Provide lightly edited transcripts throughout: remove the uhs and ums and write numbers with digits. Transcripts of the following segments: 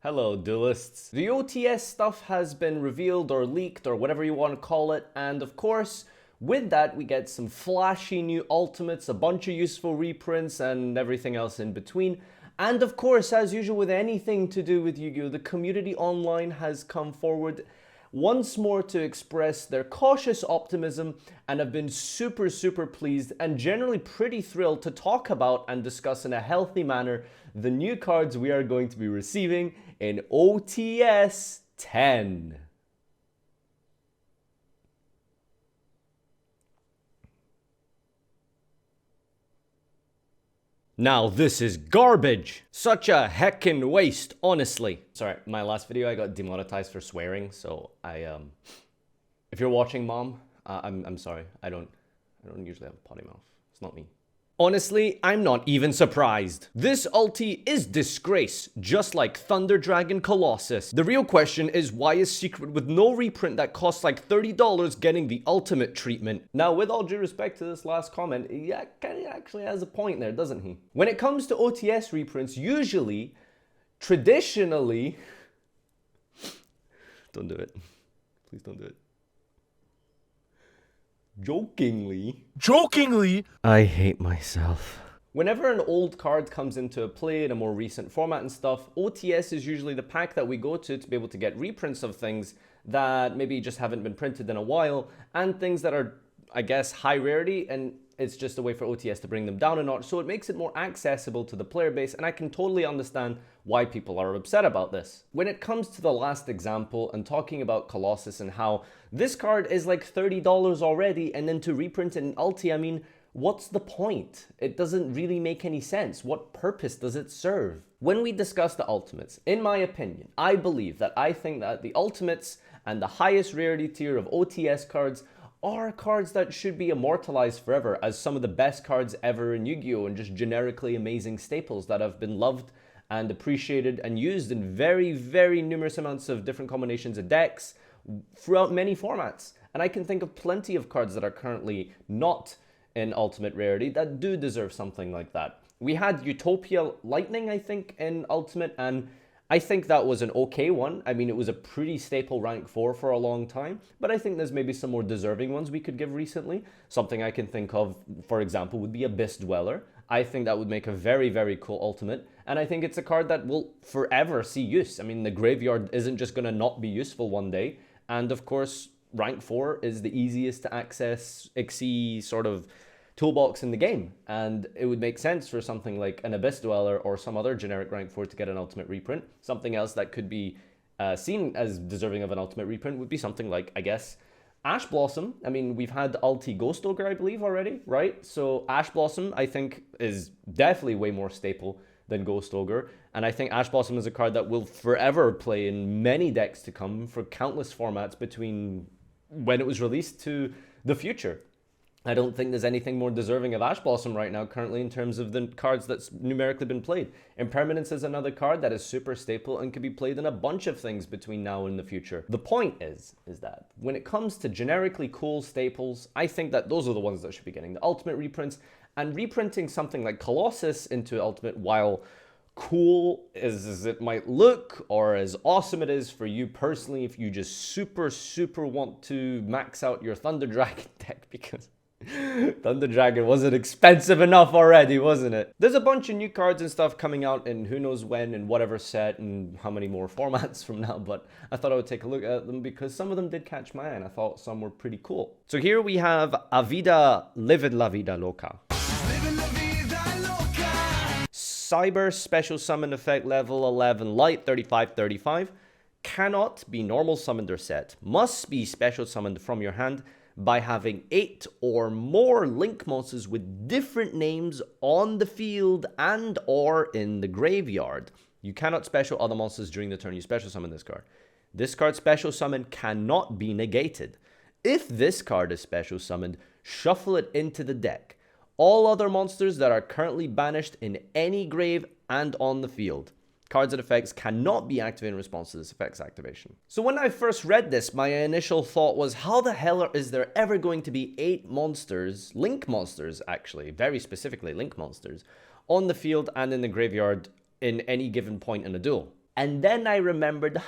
Hello, duelists. The OTS stuff has been revealed or leaked or whatever you want to call it, and of course, with that we get some flashy new ultimates, a bunch of useful reprints, and everything else in between. And of course, as usual with anything to do with Yu-Gi-Oh!, the community online has come forward once more to express their cautious optimism and have been super pleased and generally pretty thrilled to talk about and discuss in a healthy manner the new cards we are going to be receiving in OTS 10. Now this is garbage. Such a heckin' waste, honestly. Sorry, my last video I got demonetized for swearing, so if you're watching, Mom, I'm sorry. I don't usually have a potty mouth. It's not me. Honestly, I'm not even surprised. This ulti is disgrace, just like Thunder Dragon Colossus. The real question is, why is Secret with no reprint that costs like $30 getting the ultimate treatment? Now, with all due respect to this last comment, yeah, kind of actually has a point there, doesn't he? When it comes to OTS reprints, usually, traditionally... Don't do it. Please don't do it. Jokingly, I hate myself. Whenever an old card comes into play in a more recent format and stuff, OTS is usually the pack that we go to be able to get reprints of things that maybe just haven't been printed in a while, and things that are, I guess, high rarity, and it's just a way for OTS to bring them down a notch, so it makes it more accessible to the player base, and I can totally understand why people are upset about this. When it comes to the last example and talking about Colossus and how this card is like $30 already, and then to reprint it in Ulti, I mean, what's the point? It doesn't really make any sense. What purpose does it serve? When we discuss the ultimates, in my opinion, I think that the ultimates and the highest rarity tier of OTS cards are cards that should be immortalized forever as some of the best cards ever in Yu-Gi-Oh! And just generically amazing staples that have been loved and appreciated and used in very numerous amounts of different combinations of decks throughout many formats. And I can think of plenty of cards that are currently not in Ultimate Rarity that do deserve something like that. We had Utopia Lightning, I think, in Ultimate, and I think that was an okay one. I mean, it was a pretty staple rank 4 for a long time, but I think there's maybe some more deserving ones we could give recently. Something I can think of, for example, would be Abyss Dweller. I think that would make a very cool ultimate, and I think it's a card that will forever see use. I mean, the graveyard isn't just going to not be useful one day, and of course, rank 4 is the easiest to access XE sort of toolbox in the game, and it would make sense for something like an Abyss Dweller or some other generic rank 4 to get an ultimate reprint. Something else that could be seen as deserving of an ultimate reprint would be something like, I guess, Ash Blossom. I mean, we've had Ulti Ghost Ogre, I believe, already, right? So Ash Blossom, I think, is definitely way more staple than Ghost Ogre, and I think Ash Blossom is a card that will forever play in many decks to come for countless formats between when it was released to the future. I don't think there's anything more deserving of Ash Blossom right now currently in terms of the cards that's numerically been played. Impermanence is another card that is super staple and can be played in a bunch of things between now and the future. The point is that when it comes to generically cool staples, I think that those are the ones that should be getting the ultimate reprints, and reprinting something like Colossus into ultimate, while cool as it might look, or as awesome it is for you personally if you just super want to max out your Thunder Dragon deck, because Thunder Dragon wasn't expensive enough already, wasn't it? There's a bunch of new cards and stuff coming out in who knows when and whatever set and how many more formats from now, but I thought I would take a look at them because some of them did catch my eye and I thought some were pretty cool. So here we have Avida Livid La Vida Loca. Cyber Special Summon Effect level 11 Light 35. Cannot be normal summoned or set. Must be special summoned from your hand by having 8 or more link monsters with different names on the field and or in the graveyard. You cannot special other monsters during the turn you special summon this card. This card's special summon cannot be negated. If this card is special summoned, shuffle it into the deck. All other monsters that are currently banished in any grave and on the field. Cards and effects cannot be activated in response to this effect's activation. So when I first read this, my initial thought was, how the hell is there ever going to be 8 monsters, link monsters actually, very specifically link monsters, on the field and in the graveyard in any given point in a duel? And then I remembered,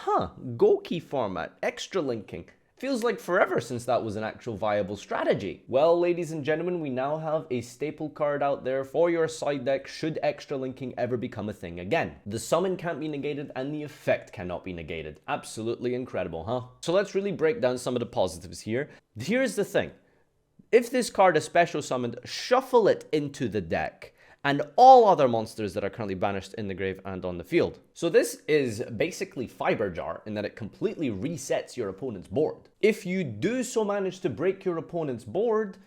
Goki format, extra linking. Feels like forever since that was an actual viable strategy. Well, ladies and gentlemen, we now have a staple card out there for your side deck should extra linking ever become a thing again. The summon can't be negated and the effect cannot be negated. Absolutely incredible, huh? So let's really break down some of the positives here. Here's the thing. If this card is special summoned, shuffle it into the deck and all other monsters that are currently banished in the grave and on the field. So this is basically Fiber Jar in that it completely resets your opponent's board. If you do so manage to break your opponent's board,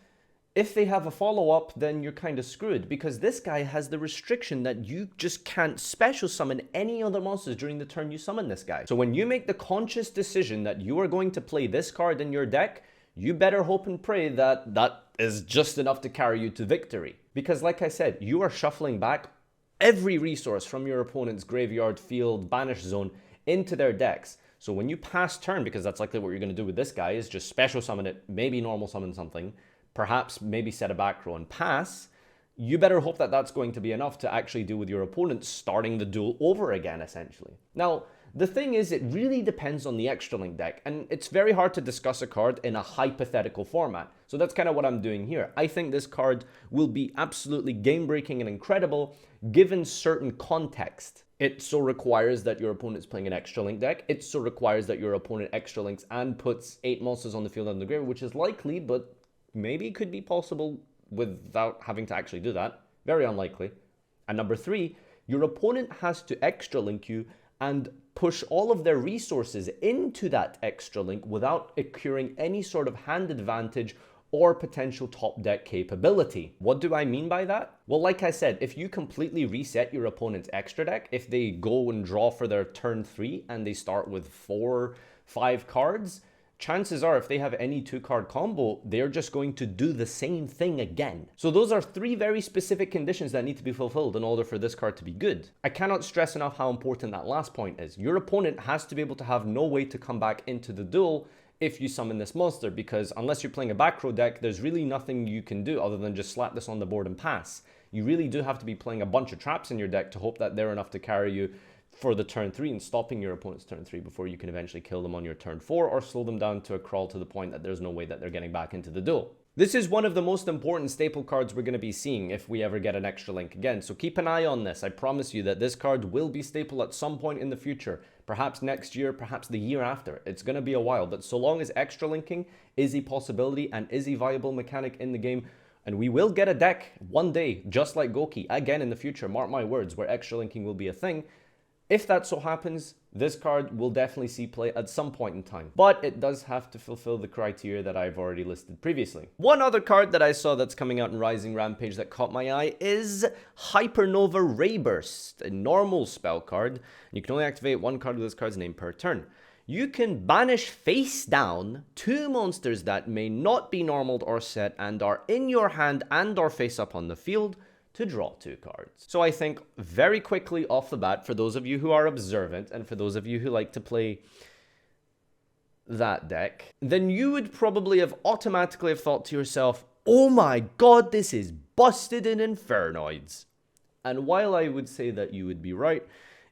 if they have a follow-up, then you're kind of screwed because this guy has the restriction that you just can't special summon any other monsters during the turn you summon this guy. So when you make the conscious decision that you are going to play this card in your deck, you better hope and pray that that is just enough to carry you to victory. Because like I said, you are shuffling back every resource from your opponent's graveyard, field, banish zone into their decks. So when you pass turn, because that's likely what you're going to do with this guy, is just special summon it, maybe normal summon something, perhaps maybe set a back row and pass, you better hope that that's going to be enough to actually deal with your opponent starting the duel over again, essentially. Now, the thing is, it really depends on the extra link deck, and it's very hard to discuss a card in a hypothetical format. So that's kind of what I'm doing here. I think this card will be absolutely game-breaking and incredible given certain context. It so requires that your opponent's playing an extra link deck. It so requires that your opponent extra links and puts 8 monsters on the field and the grave, which is likely, but maybe could be possible without having to actually do that. Very unlikely. And number 3, your opponent has to extra link you and push all of their resources into that extra link without accruing any sort of hand advantage or potential top deck capability. What do I mean by that? Well, like I said, if you completely reset your opponent's extra deck, if they go and draw for their turn 3 and they start with 4, 5 cards, chances are if they have any 2-card combo, they're just going to do the same thing again. So those are 3 very specific conditions that need to be fulfilled in order for this card to be good. I cannot stress enough how important that last point is. Your opponent has to be able to have no way to come back into the duel if you summon this monster, because unless you're playing a back row deck, there's really nothing you can do other than just slap this on the board and pass. You really do have to be playing a bunch of traps in your deck to hope that they're enough to carry you for the turn 3 and stopping your opponent's turn 3 before you can eventually kill them on your turn 4 or slow them down to a crawl to the point that there's no way that they're getting back into the duel. This is one of the most important staple cards we're going to be seeing if we ever get an extra link again, so keep an eye on this. I promise you that this card will be staple at some point in the future, perhaps next year, perhaps the year after. It's going to be a while, but so long as extra linking is a possibility and is a viable mechanic in the game, and we will get a deck one day, just like Goki, again in the future, mark my words, where extra linking will be a thing. If that so happens, this card will definitely see play at some point in time, but it does have to fulfill the criteria that I've already listed previously. One other card that I saw that's coming out in Rising Rampage that caught my eye is Hypernova Rayburst, a normal spell card. You can only activate 1 card with this card's name per turn. You can banish face down 2 monsters that may not be normaled or set and are in your hand and or face up on the field to draw 2 cards. So I think very quickly off the bat, for those of you who are observant and for those of you who like to play that deck, then you would probably have automatically have thought to yourself, oh my god, this is busted in Infernoids. And while I would say that you would be right,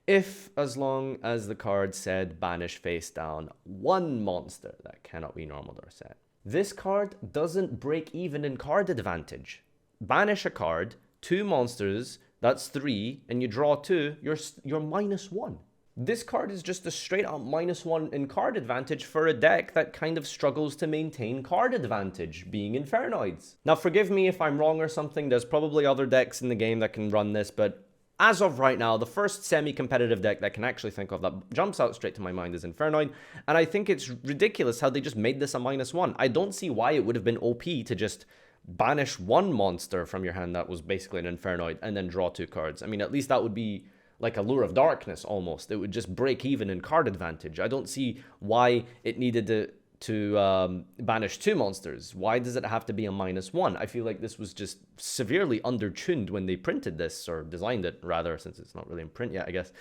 if as long as the card said banish face down 1 monster that cannot be normaled or set. This card doesn't break even in card advantage. Banish a card, 2 monsters, that's 3, and you draw 2, you're -1. This card is just a straight up -1 in card advantage for a deck that kind of struggles to maintain card advantage, being Infernoids. Now forgive me if I'm wrong or something, there's probably other decks in the game that can run this, but as of right now, the first semi-competitive deck that I can actually think of that jumps out straight to my mind is Infernoid, and I think it's ridiculous how they just made this a -1. I don't see why it would have been OP to just banish 1 monster from your hand that was basically an Infernoid and then draw 2 cards. I mean, at least that would be like a Lure of Darkness almost. It would just break even in card advantage. I don't see why it needed to banish 2 monsters. Why does it have to be a -1? I feel like this was just severely undertuned when they printed this, or designed it rather, since it's not really in print yet, I guess.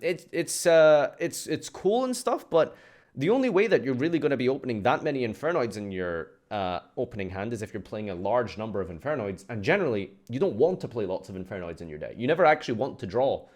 It's cool and stuff, but the only way that you're really going to be opening that many Infernoids in your opening hand is if you're playing a large number of Infernoids, and generally you don't want to play lots of Infernoids in your deck. You never actually want to draw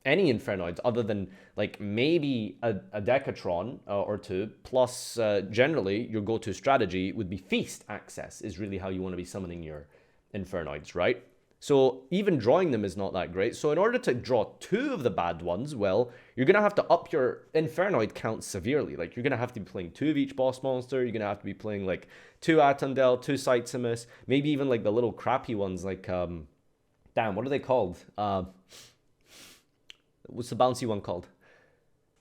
any Infernoids other than like maybe a Decatron or two, plus generally your go-to strategy would be Feast access is really how you want to be summoning your Infernoids, right? So even drawing them is not that great. So in order to draw 2 of the bad ones, well, you're going to have to up your Infernoid count severely. Like you're going to have to be playing 2 of each boss monster. You're going to have to be playing like 2 Atondel, 2 Saitsumas, maybe even like the little crappy ones like, damn, what are they called? What's the bouncy one called?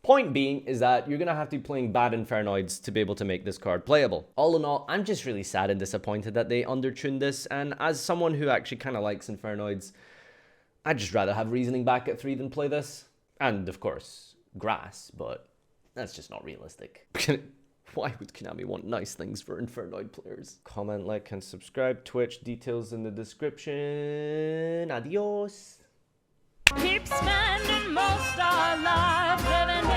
Point being is that you're going to have to be playing bad Infernoids to be able to make this card playable. All in all, I'm just really sad and disappointed that they undertuned this, and as someone who actually kind of likes Infernoids, I'd just rather have Reasoning back at 3 than play this. And of course, Grass, but that's just not realistic. Why would Konami want nice things for Infernoid players? Comment, like, and subscribe. Twitch, details in the description. Adios. Keep spending most our lives living